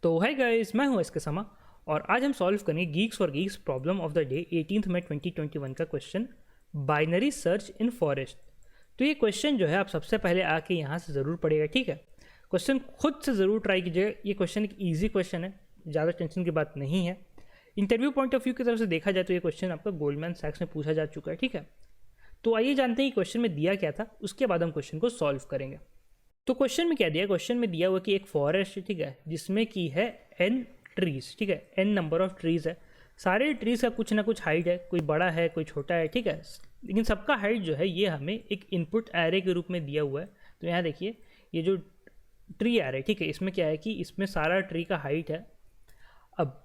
तो है गाइस, मैं हूं एस के समा और आज हम सॉल्व करेंगे Geeks for Geeks problem of the day 18 मई 2021 का question binary search in forest. तो ये क्वेश्चन जो है आप सबसे पहले आके यहाँ से ज़रूर पढ़ेगा, ठीक है। क्वेश्चन खुद से ज़रूर ट्राई कीजिएगा। ये क्वेश्चन एक ईजी क्वेश्चन है, ज़्यादा टेंशन की बात नहीं है। इंटरव्यू पॉइंट ऑफ व्यू की तरफ से देखा जाए तो ये क्वेश्चन आपका गोल्डमैन सैक्स में पूछा जा चुका है, ठीक है। तो आइए जानते हैं क्वेश्चन में दिया क्या था, उसके बाद हम क्वेश्चन को सॉल्व करेंगे। तो क्वेश्चन में क्या दिया, क्वेश्चन में दिया हुआ कि एक फॉरेस्ट, ठीक है, जिसमें की है n ट्रीज, ठीक है, n नंबर ऑफ ट्रीज है। सारे ट्रीज का कुछ ना कुछ हाइट है, कोई बड़ा है कोई छोटा है, ठीक है, लेकिन सबका हाइट जो है ये हमें एक इनपुट एरे के रूप में दिया हुआ है। तो यहाँ देखिए ये जो ट्री एरे, ठीक है, इसमें क्या है कि इसमें सारा ट्री का हाइट है। अब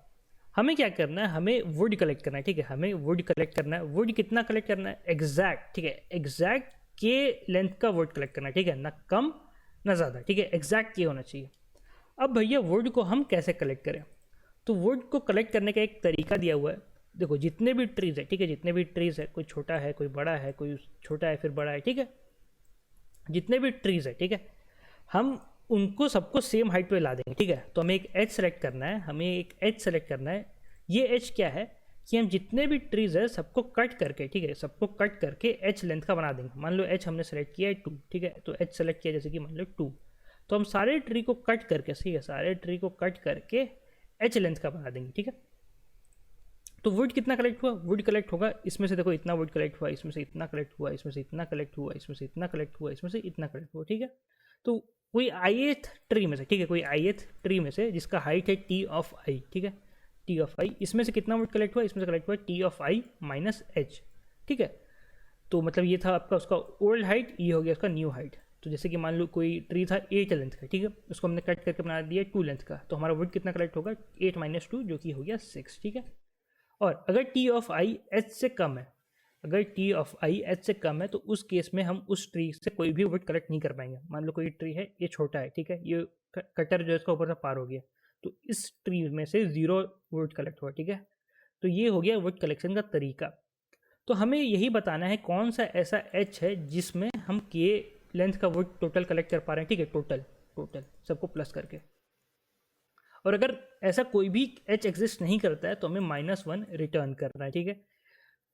हमें क्या करना है, हमें वुड कलेक्ट करना है, ठीक है, हमें वुड कलेक्ट करना है। वुड कितना कलेक्ट करना है, एग्जैक्ट, ठीक है, एग्जैक्ट के लेंथ का वुड कलेक्ट करना है, ठीक है, ना कम ना ज़्यादा, ठीक है, एग्जैक्ट के होना चाहिए। अब भैया वुड को हम कैसे कलेक्ट करें, तो वुड को कलेक्ट करने का एक तरीका दिया हुआ है। देखो जितने भी ट्रीज़ है, ठीक है, जितने भी ट्रीज़ है, कोई छोटा है कोई बड़ा है, कोई छोटा है फिर बड़ा है, ठीक है, जितने भी ट्रीज़ है, ठीक है, हम उनको सबको सेम हाइट पे ला देंगे, ठीक है। तो हमें एक एज सेलेक्ट करना है, हमें एक एज सेलेक्ट करना है। ये एज क्या है कि हम जितने भी ट्रीज़ है सबको कट करके, ठीक है, सबको कट करके एच लेंथ का बना देंगे। मान लो एच हमने सेलेक्ट किया है 2, ठीक है, तो एच सेलेक्ट किया जैसे कि मान लो 2, तो हम सारे ट्री को कट करके, ठीक है, सारे ट्री को कट करके एच लेंथ का बना देंगे, ठीक है। तो वुड कितना कलेक्ट हुआ, वुड कलेक्ट होगा इसमें से, देखो इतना वुड कलेक्ट हुआ, इसमें से इतना कलेक्ट हुआ, इसमें से इतना कलेक्ट हुआ, इसमें से इतना कलेक्ट हुआ, इसमें से इतना कलेक्ट हुआ, ठीक है। तो कोई ith ट्री में से, ठीक है, कोई ith ट्री में से जिसका हाइट है t ऑफ i, ठीक है, t ऑफ i, इसमें से कितना वुड कलेक्ट हुआ, इसमें से कलेक्ट हुआ t of i minus h, ठीक है। तो मतलब ये था आपका उसका ओल्ड हाइट, ये हो गया उसका न्यू हाइट। तो जैसे कि मान लो कोई ट्री था 8 लेंथ का, ठीक है, उसको हमने कट करके बना दिया 2 लेंथ का, तो हमारा वुड कितना कलेक्ट होगा 8 माइनस 2, जो कि हो गया 6, ठीक है। और अगर t ऑफ i h से कम है, अगर t ऑफ i h से कम है, तो उस केस में हम उस ट्री से कोई भी वुड कलेक्ट नहीं कर पाएंगे। मान लो कोई ट्री है, ये छोटा है, ठीक है, ये कटर जो है इसका ऊपर से पार हो गया, तो इस ट्री में से 0 वुड कलेक्ट हुआ, ठीक है। तो ये हो गया वुड कलेक्शन का तरीका। तो हमें यही बताना है कौन सा ऐसा h है जिसमें हम के लेंथ का वुड टोटल कलेक्ट कर पा रहे हैं, ठीक है, टोटल सबको प्लस करके। और अगर ऐसा कोई भी h एग्जिस्ट नहीं करता है तो हमें -1 रिटर्न करना है, ठीक है।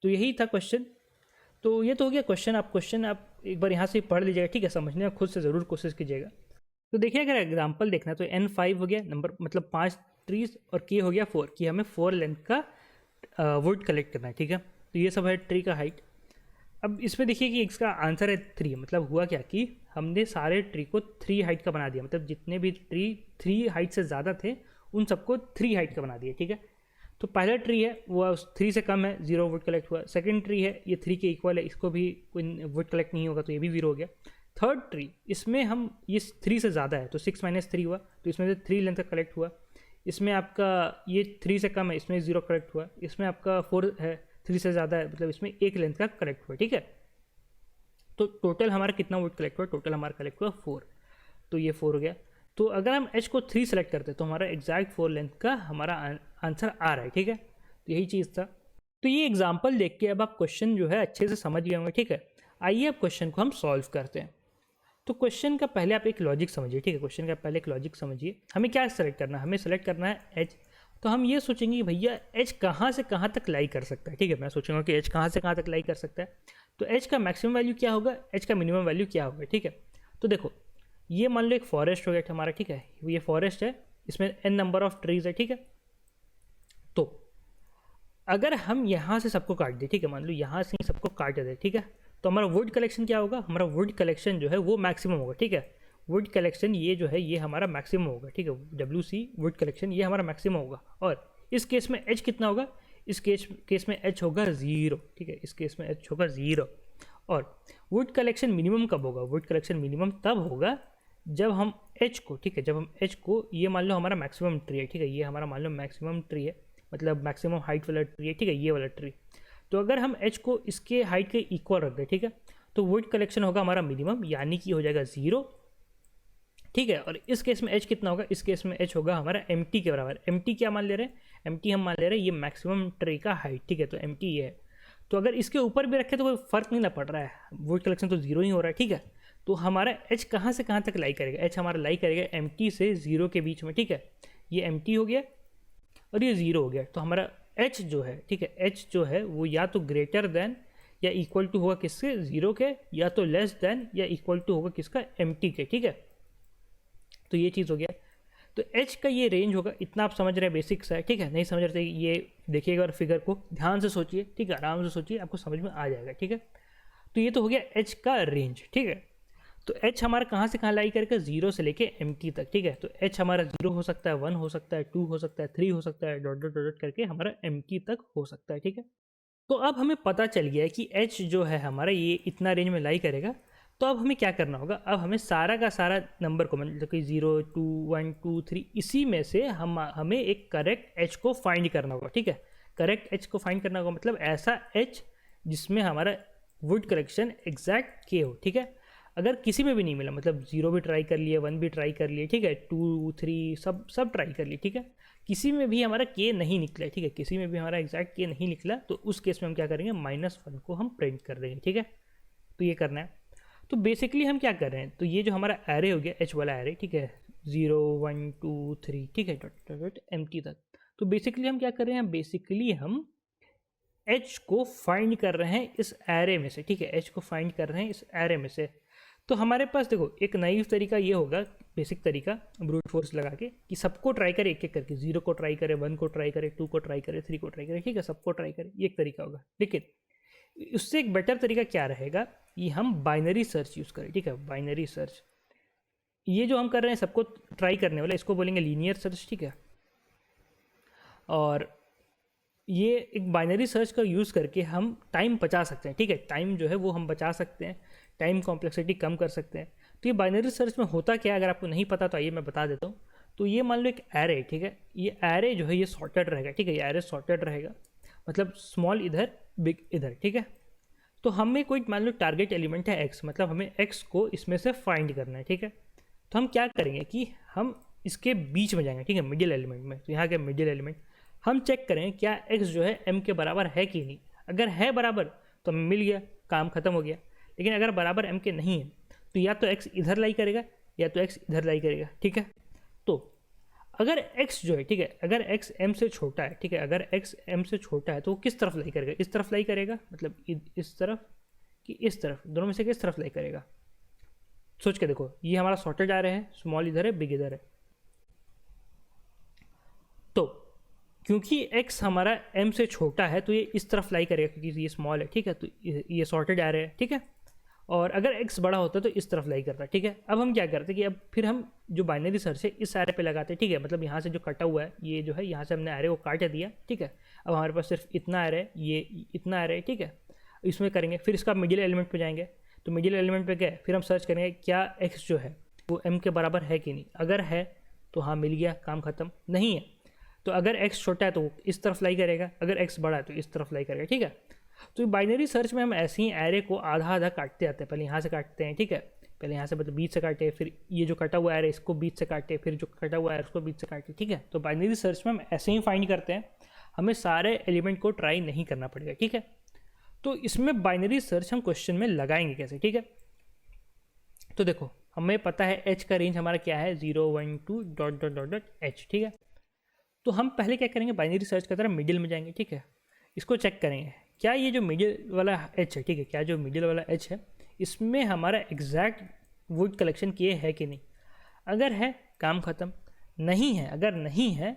तो यही था क्वेश्चन। तो ये तो हो गया क्वेश्चन। आप एक बार यहाँ से पढ़ लीजिएगा, ठीक है, समझने में खुद से ज़रूर कोशिश कीजिएगा। तो देखिए अगर एग्जांपल देखना है तो n5 हो गया नंबर, मतलब 5 ट्रीज, और k हो गया 4, कि हमें 4 लेंथ का वुड कलेक्ट करना है, ठीक है। तो ये सब है ट्री का हाइट। अब इसमें देखिए कि इसका आंसर है 3, मतलब हुआ क्या कि हमने सारे ट्री को 3 हाइट का बना दिया, मतलब जितने भी ट्री 3 हाइट से ज़्यादा थे उन सबको 3 हाइट का बना दिया, ठीक है। तो पहला ट्री है वो 3 से कम है, 0 वुड कलेक्ट हुआ। सेकंड ट्री है ये 3 के इक्वल है, इसको भी कोई वुड कलेक्ट नहीं होगा, तो ये भी 0 हो गया। थर्ड ट्री, इसमें हम ये 3 से ज़्यादा है, तो 6 माइनस 3 हुआ, तो इसमें से 3 लेंथ का कलेक्ट हुआ। इसमें आपका ये 3 से कम है, इसमें 0 कलेक्ट हुआ। इसमें आपका 4 है, 3 से ज़्यादा है, मतलब इसमें 1 लेंथ का कलेक्ट हुआ, ठीक है। तो टोटल हमारा कितना वुड कलेक्ट हुआ, टोटल हमारा कलेक्ट हुआ 4, तो ये 4 हो गया। तो अगर हम h को 3 सेलेक्ट करते हैं तो हमारा एग्जैक्ट 4 लेंथ का हमारा आंसर आ रहा है, ठीक है। तो यही चीज़ था। तो ये एग्जाम्पल देख के अब आप क्वेश्चन जो है अच्छे से समझ गए होंगे, ठीक है। आइए अब क्वेश्चन को हम सॉल्व करते हैं। तो क्वेश्चन का पहले आप एक लॉजिक समझिए, ठीक है, क्वेश्चन का पहले एक लॉजिक समझिए। हमें क्या सेलेक्ट करना है, हमें सेलेक्ट करना है h। तो हम ये सोचेंगे कि भैया h कहाँ से कहाँ तक लाई कर सकता है, ठीक है। मैं सोचूंगा कि h कहाँ से कहाँ तक लाई कर सकता है, तो h का मैक्सिमम वैल्यू क्या होगा, h का मिनिमम वैल्यू क्या होगा, ठीक है। तो देखो ये मान लो एक फॉरेस्ट हो गया हमारा, ठीक है, ये फॉरेस्ट है, इसमें n नंबर ऑफ ट्रीज है, ठीक है। तो अगर हम यहाँ से सबको काट दें, ठीक है, मान लो यहाँ से सबको काट दें, ठीक है, तो हमारा वुड कलेक्शन क्या होगा, हमारा वुड कलेक्शन जो है वो मैक्सिमम होगा, ठीक है। वुड कलेक्शन ये जो है ये हमारा मैक्सिमम होगा, ठीक है, WC वुड कलेक्शन ये हमारा मैक्सिमम होगा। और इस केस में h कितना होगा, इस केस में h होगा 0, ठीक है, इस केस में h होगा 0। और वुड कलेक्शन मिनिमम कब होगा, वुड कलेक्शन मिनिमम तब होगा जब हम h को, ठीक है, जब हम h को, ये मान लो हमारा मैक्सिमम ट्री है, ठीक है, ये हमारा मान लो मैक्सिमम ट्री है, मतलब मैक्सिमम हाइट वाला ट्री है, ठीक है, ये वाला ट्री। तो अगर हम h को इसके हाइट के इक्वल रख दें, ठीक है, तो वुड कलेक्शन होगा हमारा मिनिमम, यानी कि हो जाएगा 0, ठीक है। और इस केस में h कितना होगा, इस केस में h होगा हमारा mt के बराबर। mt क्या मान ले रहे हैं, mt हम मान ले रहे हैं ये मैक्सिमम ट्री का हाइट, ठीक है, तो mt ये है। तो अगर इसके ऊपर भी रखे तो कोई फर्क नहीं ना पड़ रहा है, वुड कलेक्शन तो 0 ही हो रहा है, ठीक है। तो हमारा h कहाँ से कहाँ तक लाई करेगा, h हमारा लाई करेगा mt से 0 के बीच में, ठीक है। ये एम्प्टी हो गया और ये 0 हो गया। तो हमारा एच जो है, ठीक है, एच जो है वो या तो ग्रेटर देन या इक्वल टू होगा किसके, 0 के, या तो लेस देन या इक्वल टू होगा किसका, एम्प्टी के, ठीक है। तो ये चीज़ हो गया। तो एच का ये रेंज होगा, इतना आप समझ रहे हैं, बेसिक्स है, ठीक है। नहीं समझ रहे ये देखिएगा और फिगर को ध्यान से सोचिए, ठीक है, आराम से सोचिए, आपको समझ में आ जाएगा, ठीक है। तो ये तो हो गया एच का रेंज, ठीक है। तो एच हमारा कहाँ से कहाँ लाई करके, 0 से लेके एम्प्टी तक, ठीक है। तो एच हमारा 0 हो सकता है, 1 हो सकता है, 2 हो सकता है, 3 हो सकता है, डॉट डॉट डॉट करके हमारा एम्प्टी तक हो सकता है, ठीक है। तो अब हमें पता चल गया है कि एच जो है हमारा ये इतना रेंज में लाई करेगा। तो अब हमें क्या करना होगा, अब हमें सारा का सारा नंबर को, मतलब कि 0 2 1 2 3 इसी में से हमें एक करेक्ट एच को फाइंड करना होगा, ठीक है। करेक्ट एच को फाइंड करना होगा, मतलब ऐसा एच जिसमें हमारा वुड कलेक्शन एग्जैक्ट के हो, ठीक है। अगर किसी में भी नहीं मिला, मतलब 0 भी ट्राई कर लिए, 1 भी ट्राई कर लिए, ठीक है, 2 3 सब ट्राई कर लिए, ठीक है, किसी में भी हमारा के नहीं निकला, ठीक है, किसी में भी हमारा एग्जैक्ट के नहीं निकला, तो उस केस में हम क्या करेंगे, -1 को हम प्रिंट कर देंगे, ठीक है। तो ये करना है। तो बेसिकली हम क्या कर रहे हैं, तो ये जो हमारा एरे हो गया, एच वाला एरे, ठीक है, 0 1 2 3, ठीक है, डॉट डॉट एम्प्टी तक। तो बेसिकली हम क्या कर रहे हैं, बेसिकली हम एच को फाइंड कर रहे हैं इस एरे में से, ठीक है, एच को फाइंड कर रहे हैं इस एरे में से। तो हमारे पास देखो एक नाइव तरीका ये होगा, बेसिक तरीका ब्रूट फोर्स लगा के, कि सबको ट्राई करे एक एक करके, 0 को ट्राई करे, 1 को ट्राई करे, 2 को ट्राई करे, 3 को ट्राई करे, ठीक है, सबको ट्राई करे, ये एक तरीका होगा। लेकिन उससे एक बेटर तरीका क्या रहेगा, ये हम बाइनरी सर्च यूज़ करें, ठीक है, बाइनरी सर्च। ये जो हम कर रहे हैं सबको ट्राई करने वाला, इसको बोलेंगे लीनियर सर्च, ठीक है। और ये एक बाइनरी सर्च का यूज़ करके हम टाइम बचा सकते हैं, ठीक है, टाइम जो है वो हम बचा सकते हैं, टाइम कॉम्प्लेक्सिटी कम कर सकते हैं। तो ये बाइनरी सर्च में होता क्या है, अगर आपको नहीं पता तो आइए मैं बता देता हूँ। तो ये मान लो एक एरे, ठीक है, ये एरे जो है ये सॉर्टेड रहेगा, ठीक है, ये एरे सॉर्टेड रहेगा, मतलब स्मॉल इधर बिग इधर, ठीक है। तो हमें कोई मान लो टारगेट एलिमेंट है एक्स, मतलब हमें एक्स को इसमें से फाइंड करना है, ठीक है। तो हम क्या करेंगे कि हम इसके बीच में जाएंगे, ठीक है, मिडिल एलिमेंट में। तो यहाँ के मिडिल एलिमेंट हम चेक करेंगे क्या एक्स जो है एम के बराबर है कि नहीं। अगर है बराबर तो हमें मिल गया, काम खत्म हो गया। लेकिन अगर बराबर एम के नहीं है तो या तो एक्स इधर लाई करेगा या तो एक्स इधर लाई करेगा, ठीक है। तो अगर x जो है, ठीक है, अगर x m से छोटा है, ठीक है, अगर x m से छोटा है तो वो किस तरफ लाई करेगा, इस तरफ लाई करेगा, मतलब इस तरफ कि इस तरफ, दोनों में से किस तरफ लाई करेगा। सोच के देखो, ये हमारा सॉर्टेड आ रहे हैं, स्मॉल इधर है, बिग इधर है। तो क्योंकि x हमारा m से छोटा है तो ये इस तरफ लाई करेगा, क्योंकि ये स्मॉल है, ठीक है। तो ये सॉर्टेड आ रहे हैं, ठीक है। और अगर x बड़ा होता है तो इस तरफ लाई करता है, ठीक है। अब हम क्या करते हैं कि अब फिर हम जो बाइनरी सर्च है इस एरे पे लगाते हैं, ठीक है, मतलब यहाँ से जो कटा हुआ है, ये जो है यहाँ से हमने एरे को काट दिया, ठीक है। अब हमारे पास सिर्फ इतना एरे है, ये इतना एरे है, ठीक है, इसमें करेंगे। फिर इसका मिडिल एलिमेंट पे जाएंगे, तो मिडिल एलिमेंट पे गए, फिर हम सर्च करेंगे क्या x जो है वो m के बराबर है कि नहीं। अगर है तो हाँ मिल गया, काम खत्म। नहीं है तो अगर x छोटा है तो इस तरफ लाई करेगा, अगर x बड़ा है तो इस तरफ लाई करेगा, ठीक है। तो बाइनरी सर्च में हम ऐसे ही एरे को आधा आधा काटते आते हैं। पहले यहाँ से काटते हैं, ठीक है, पहले यहाँ से मतलब बीच से काटे, फिर ये जो कटा हुआ एरे इसको बीच से काटे, फिर जो कटा हुआ एरे उसको बीच से काटे, ठीक है। तो बाइनरी सर्च में हम ऐसे ही फाइंड करते हैं, हमें सारे एलिमेंट को ट्राई नहीं करना पड़ेगा, ठीक है। तो इसमें बाइनरी सर्च हम क्वेश्चन में लगाएंगे कैसे, ठीक है। तो देखो हमें पता है एच का रेंज हमारा क्या है, 0 1 2 dot dot dot dot H, ठीक है। तो हम पहले क्या करेंगे, बाइनरी सर्च की तरह मिडिल में जाएंगे, ठीक है। इसको चेक करेंगे क्या ये जो मिडिल वाला एच है, ठीक है, क्या जो मिडिल वाला एच है इसमें हमारा एग्जैक्ट वुड कलेक्शन किए है कि नहीं। अगर है काम खत्म, नहीं है, अगर नहीं है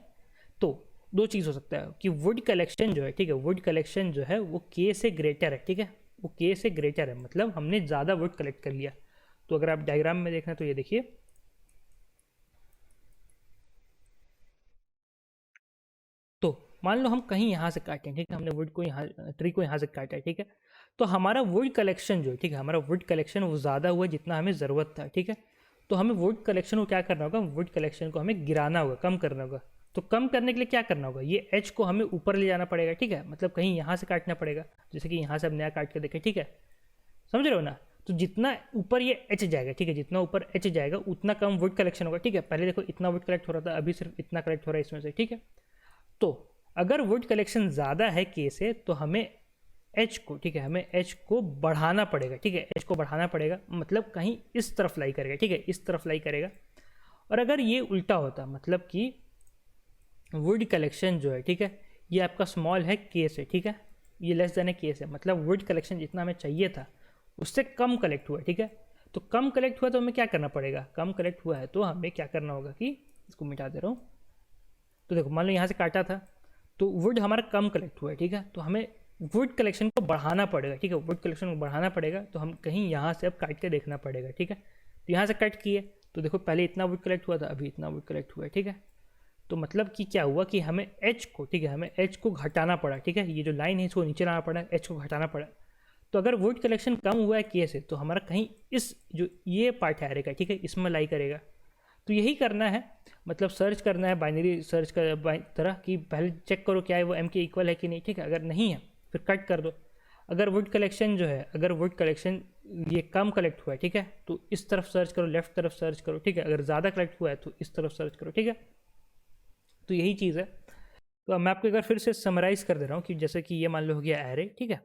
तो दो चीज़ हो सकता है कि वुड कलेक्शन जो है, ठीक है, वुड कलेक्शन जो है वो के से ग्रेटर है, ठीक है, वो के से ग्रेटर है, मतलब हमने ज़्यादा वुड कलेक्ट कर लिया। तो अगर आप डायग्राम में देखना तो ये देखिए, तो मान लो हम कहीं यहाँ से काटें, ठीक है, हमने वुड को यहाँ, ट्री को यहाँ से काटा है, ठीक है। तो हमारा वुड कलेक्शन जो है, ठीक है, हमारा वुड कलेक्शन वो ज़्यादा हुआ जितना हमें ज़रूरत था, ठीक है। तो हमें वुड कलेक्शन को क्या करना होगा, वुड कलेक्शन को हमें गिराना होगा, कम करना होगा। तो कम करने के लिए क्या करना होगा, ये एच को हमें ऊपर ले जाना पड़ेगा, ठीक है, मतलब कहीं यहाँ से काटना पड़ेगा, जैसे कि यहाँ से अब नया काट के देखें, ठीक है, समझ रहे हो ना। तो जितना ऊपर ये एच जाएगा, ठीक है, जितना ऊपर एच जाएगा उतना कम वुड कलेक्शन होगा, ठीक है। पहले देखो इतना वुड कलेक्ट हो रहा था, अभी सिर्फ इतना कलेक्ट हो रहा है इसमें से, ठीक है। तो अगर वुड कलेक्शन ज़्यादा है के से तो हमें एच को, ठीक है, हमें एच को बढ़ाना पड़ेगा, ठीक है, एच को बढ़ाना पड़ेगा, मतलब कहीं इस तरफ लाई करेगा, ठीक है, इस तरफ लाई करेगा। और अगर ये उल्टा होता, मतलब कि वुड कलेक्शन जो है, ठीक है, ये आपका स्मॉल है, केस है, ठीक है, ये लेस देन है केस है, मतलब वुड कलेक्शन जितना हमें चाहिए था उससे कम कलेक्ट हुआ है, ठीक है। तो कम कलेक्ट हुआ तो हमें क्या करना पड़ेगा, कम कलेक्ट हुआ है तो हमें क्या करना होगा कि इसको मिटा दे रहा हूँ। तो देखो मान लो यहाँ से काटा था तो वुड हमारा कम कलेक्ट हुआ है, ठीक है, तो हमें वुड कलेक्शन को बढ़ाना पड़ेगा, ठीक है, वुड कलेक्शन को बढ़ाना पड़ेगा, तो हम कहीं यहाँ से अब काट के देखना पड़ेगा, ठीक है। तो यहाँ से कट किए तो देखो पहले इतना वुड कलेक्ट हुआ था, अभी इतना वुड कलेक्ट हुआ है, ठीक है। तो मतलब कि क्या हुआ कि हमें एच को, ठीक है, हमें एच को घटाना पड़ा, ठीक है, ये जो लाइन है इसको नीचे लाना पड़ा, एच को घटाना पड़ा। तो अगर वुड कलेक्शन कम हुआ है के से तो हमारा कहीं इस जो ये पार्ट है आएगा, ठीक है, इसमें लाई करेगा। तो यही करना है, मतलब सर्च करना है बाइनरी सर्च का तरह कि पहले चेक करो क्या है वो एम के इक्वल है कि नहीं, ठीक है, अगर नहीं है फिर कट कर दो। अगर वुड कलेक्शन जो है, अगर वुड कलेक्शन ये कम कलेक्ट हुआ है, ठीक है, तो इस तरफ सर्च करो, लेफ्ट तरफ सर्च करो, ठीक है, अगर ज़्यादा कलेक्ट हुआ है तो इस तरफ सर्च करो, ठीक है। तो यही चीज़ है। तो अब मैं आपको एक बार फिर से समराइज़ कर दे रहा हूँ कि जैसे कि ये मान लो हो गया एरे, ठीक है,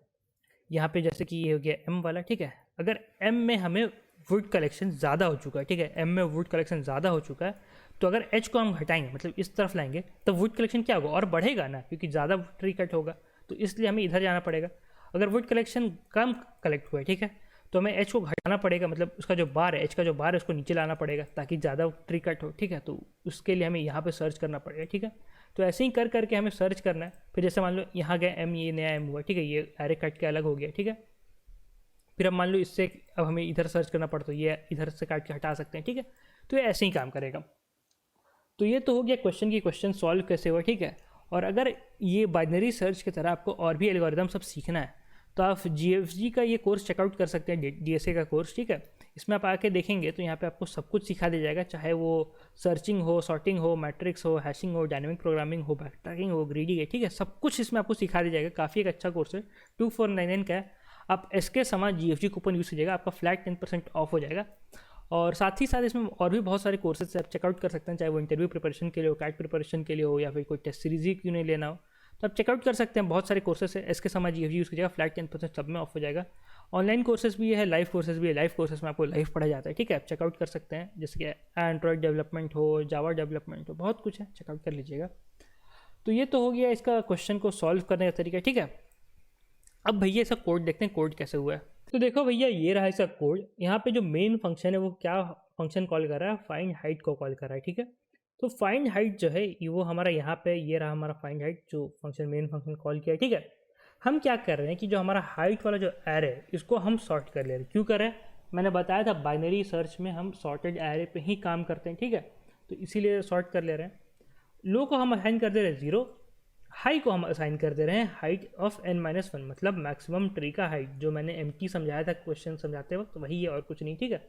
यहाँ पे जैसे कि ये हो गया एम वाला, ठीक है, अगर एम में हमें वुड कलेक्शन ज़्यादा हो चुका है, ठीक है, एम में वुड कलेक्शन ज़्यादा हो चुका है, तो अगर एच को हम घटाएंगे मतलब इस तरफ लाएंगे तो वुड कलेक्शन क्या होगा, और बढ़ेगा ना, क्योंकि ज़्यादा ट्री कट होगा, तो इसलिए हमें इधर जाना पड़ेगा। अगर वुड कलेक्शन कम कलेक्ट हुआ है, ठीक है, तो हमें एच को घटाना पड़ेगा, मतलब उसका जो बार है, एच का जो बार है उसको नीचे लाना पड़ेगा ताकि ज़्यादा ट्री कट हो, ठीक है, तो उसके लिए हमें यहाँ पे सर्च करना पड़ेगा, ठीक है। तो ऐसे ही कर करके हमें सर्च करना है। फिर जैसे मान लो यहाँ गए एम, ये नया एम हुआ, ठीक है, ये एरे कट के अलग हो गया, ठीक है। फिर अब मान लो इससे अब हमें इधर सर्च करना पड़ता है, ये इधर से काट के हटा सकते हैं, ठीक है। तो ये ऐसे ही काम करेगा। तो ये तो हो गया क्वेश्चन की क्वेश्चन सॉल्व कैसे हुआ, ठीक है। और अगर ये बाइनरी सर्च की तरह आपको और भी एल्गोरिदम सब सीखना है तो आप GFG का ये कोर्स चेकआउट कर सकते हैं, DSA का कोर्स, ठीक है। इसमें आप आके देखेंगे तो यहाँ पे आपको सब कुछ सिखा दिया जाएगा, चाहे वो सर्चिंग हो, सॉर्टिंग हो, मैट्रिक्स हो, हैशिंग हो, डायनेमिक प्रोग्रामिंग हो, बैकट्रैकिंग हो, ग्रीडी है, ठीक है, सब कुछ इसमें आपको सिखा दिया जाएगा। काफ़ी एक अच्छा कोर्स है, 2499 का है। आप SK समा GFG कूपन यूज़ कीजिएगा, आपका फ्लैट 10% ऑफ हो जाएगा। और साथ ही साथ इसमें और भी बहुत सारे कोर्सेज आप चेकआउट कर सकते हैं, चाहे वो इंटरव्यू प्रिपरेशन के लिए हो, कैट प्रिपरेशन के लिए हो, या फिर कोई टेस्ट सीरीज ही क्यों नहीं लेना हो, तो आप चेकआउट कर सकते हैं। बहुत सारे कोर्सेज है, SK समा GFG यूज़ कीजिएगा, फ्लैट 10% सब में ऑफ हो जाएगा। ऑनलाइन कोर्सेज भी है, लाइव कोर्सेज भी है, लाइव कोर्सेज में आपको लाइव पढ़ा जाता है, ठीक है, आप चेकआउट कर सकते हैं। जैसे कि एंड्रॉयड डेवलपमेंट हो, जावा डेवलपमेंट हो, बहुत कुछ है, चेकआउट कर लीजिएगा। तो ये तो हो गया इसका क्वेश्चन को सॉल्व करने का तरीका, ठीक है। अब भैया इसका कोड देखते हैं, कोड कैसे हुआ है। तो देखो भैया ये रहा इसका कोड। यहाँ पे जो मेन फंक्शन है वो क्या फंक्शन कॉल कर रहा है, फाइंड हाइट को कॉल कर रहा है, ठीक है। तो फाइंड हाइट जो है वो हमारा यहाँ पे ये रहा हमारा फाइंड हाइट, जो फंक्शन मेन फंक्शन कॉल किया है, ठीक है। हम क्या कर रहे हैं कि जो हमारा हाइट वाला जो एरे है इसको हम सॉर्ट कर ले रहे हैं। क्यों कर रहे हैं, मैंने बताया था बाइनरी सर्च में हम सॉर्टेड एरे पे ही काम करते हैं, ठीक है, तो इसीलिए सॉर्ट कर ले रहे हैं। लो को हम असाइन कर दे रहे हैं 0, हाई को हम असाइन कर दे रहे हैं हाइट ऑफ n-1, मतलब मैक्सिमम ट्री का हाइट, जो मैंने एम्प्टी समझाया था क्वेश्चन समझाते वक्त, वही है और कुछ नहीं, ठीक है।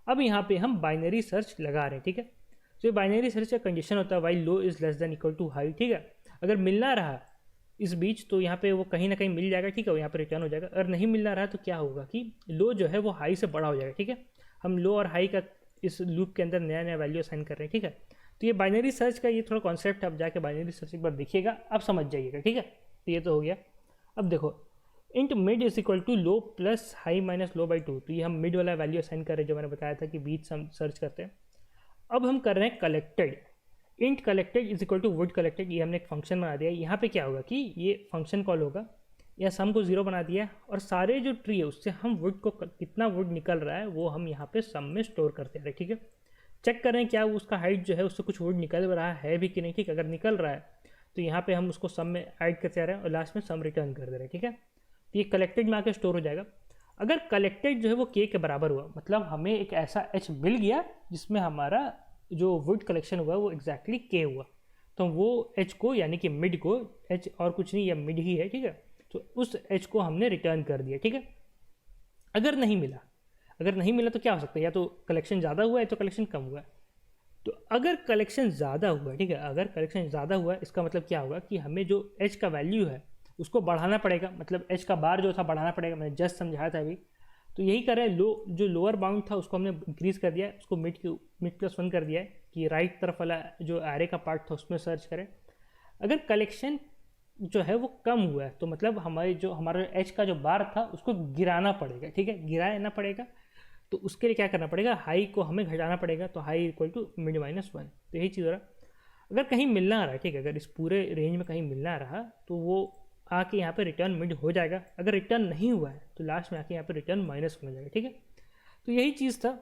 अब यहाँ पे हम बाइनरी सर्च लगा रहे हैं, ठीक है। तो ये बाइनरी सर्च का कंडीशन होता है while low is less than equal to high, ठीक है। अगर मिलना रहा इस बीच तो यहाँ पे वो कहीं ना कहीं मिल जाएगा, ठीक है, वो यहाँ पे रिटर्न हो जाएगा। अगर नहीं मिलना रहा तो क्या होगा कि लो जो है वो हाई से बड़ा हो जाएगा, ठीक है। हम लो और हाई का इस लूप के अंदर नया नया वैल्यू असाइन कर रहे हैं, ठीक है। तो ये बाइनरी सर्च का ये थोड़ा कॉन्सेप्ट आप जाके बाइनरी सर्च एक बार देखिएगा, आप समझ जाइएगा, ठीक है। तो ये तो हो गया। अब देखो int mid is equal to low plus high minus low by 2, तो ये हम मिड वाला वैल्यू असाइन कर रहे हैं जो मैंने बताया था कि बीच हम सर्च करते हैं। अब हम कर रहे हैं collected, int collected is equal to wood collected, ये हमने एक फंक्शन बना दिया है। यहाँ पे क्या होगा कि ये फंक्शन कॉल होगा, या सम को 0 बना दिया है, और सारे जो ट्री है उससे हम वुड को कितना वुड निकल रहा है वो हम यहाँ पे सम में स्टोर करते हैं, ठीक है। चेक करें क्या उसका हाइट जो है उससे कुछ वुड निकल रहा है भी कि नहीं, ठीक है। अगर निकल रहा है तो यहाँ पे हम उसको सम में ऐड करते आ रहे हैं और लास्ट में सम रिटर्न कर दे रहे हैं, ठीक है। तो ये कलेक्टेड में आकर स्टोर हो जाएगा। अगर कलेक्टेड जो है वो के बराबर हुआ, मतलब हमें एक ऐसा एच मिल गया जिसमें हमारा जो वुड कलेक्शन हुआ वो एग्जैक्टली के हुआ, तो वो एच को यानी कि मिड को, एच और कुछ नहीं, या मिड ही है, ठीक है, तो उस एच को हमने रिटर्न कर दिया, ठीक है। अगर नहीं मिला तो क्या हो सकता है, या तो कलेक्शन ज़्यादा हुआ है तो कलेक्शन कम हुआ है। तो अगर कलेक्शन ज़्यादा हुआ है, ठीक है, अगर कलेक्शन ज़्यादा हुआ है इसका मतलब क्या होगा कि हमें जो एच का वैल्यू है उसको बढ़ाना पड़ेगा, मतलब एच का बार जो था बढ़ाना पड़ेगा, मैंने जस्ट समझाया था अभी। तो यही कर रहे हैं, जो लोअर बाउंड था उसको हमने इंक्रीज़ कर दिया है, उसको मिड प्लस 1 कर दिया है कि राइट तरफ वाला जो एरे का पार्ट था उसमें सर्च करें। अगर कलेक्शन जो है वो कम हुआ है तो मतलब हमारा एच का जो बार था उसको गिराना पड़ेगा, ठीक है, गिराना पड़ेगा। तो उसके लिए क्या करना पड़ेगा, हाई को हमें घटाना पड़ेगा, तो हाई इक्वल टू मिड -1, तो यही चीज़ हो रहा। अगर कहीं मिलना रहा, ठीक है, अगर इस पूरे रेंज में कहीं मिलना रहा तो वो आके यहाँ पे रिटर्न मिड हो जाएगा। अगर रिटर्न नहीं हुआ है तो लास्ट में आके यहाँ पे रिटर्न माइनस हो जाएगा, ठीक है। तो यही चीज़ था।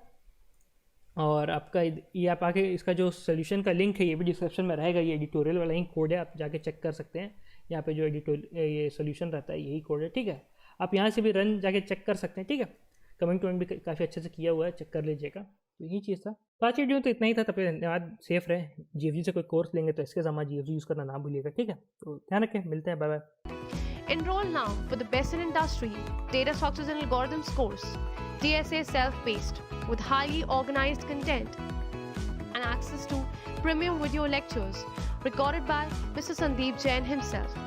और आपका ये आप आके इसका जो सोल्यूशन का लिंक है ये भी डिस्क्रिप्शन में रहेगा, ये एडिटोरियल वाला ही कोड है, आप जाके चेक कर सकते हैं। यहाँ पे जो ये सोल्यूशन रहता है यही कोड है, ठीक है। आप यहाँ से भी रन जाके चेक कर सकते हैं, ठीक है। कमेंट वमेंट भी काफ़ी अच्छे से किया हुआ है, चेक कर लीजिएगा। तो यही चीज़ था। तो आज की वीडियो तो इतना ही था। तब धन्यवाद, सेफ रहे। जीएफजी से कोई कोर्स लेंगे तो इसके सामान जीएफजी यूज़ करना ना भूलिएगा, ठीक है। तो ध्यान रखें, मिलते हैं, bye bye. Enroll now for the best in industry data structures and algorithms course, DSA self-paced with highly organized content and access to premium video lectures recorded by Mr. Sandeep Jain himself,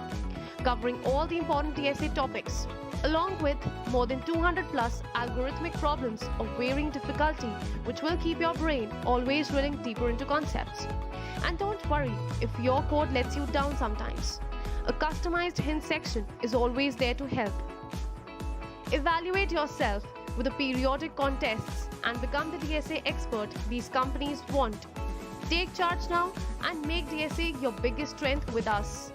covering all the important DSA topics, along with more than 200 plus algorithmic problems of varying difficulty, which will keep your brain always drilling deeper into concepts. And don't worry if your code lets you down sometimes. A customized hint section is always there to help. Evaluate yourself with the periodic contests and become the DSA expert these companies want. Take charge now and make DSA your biggest strength with us.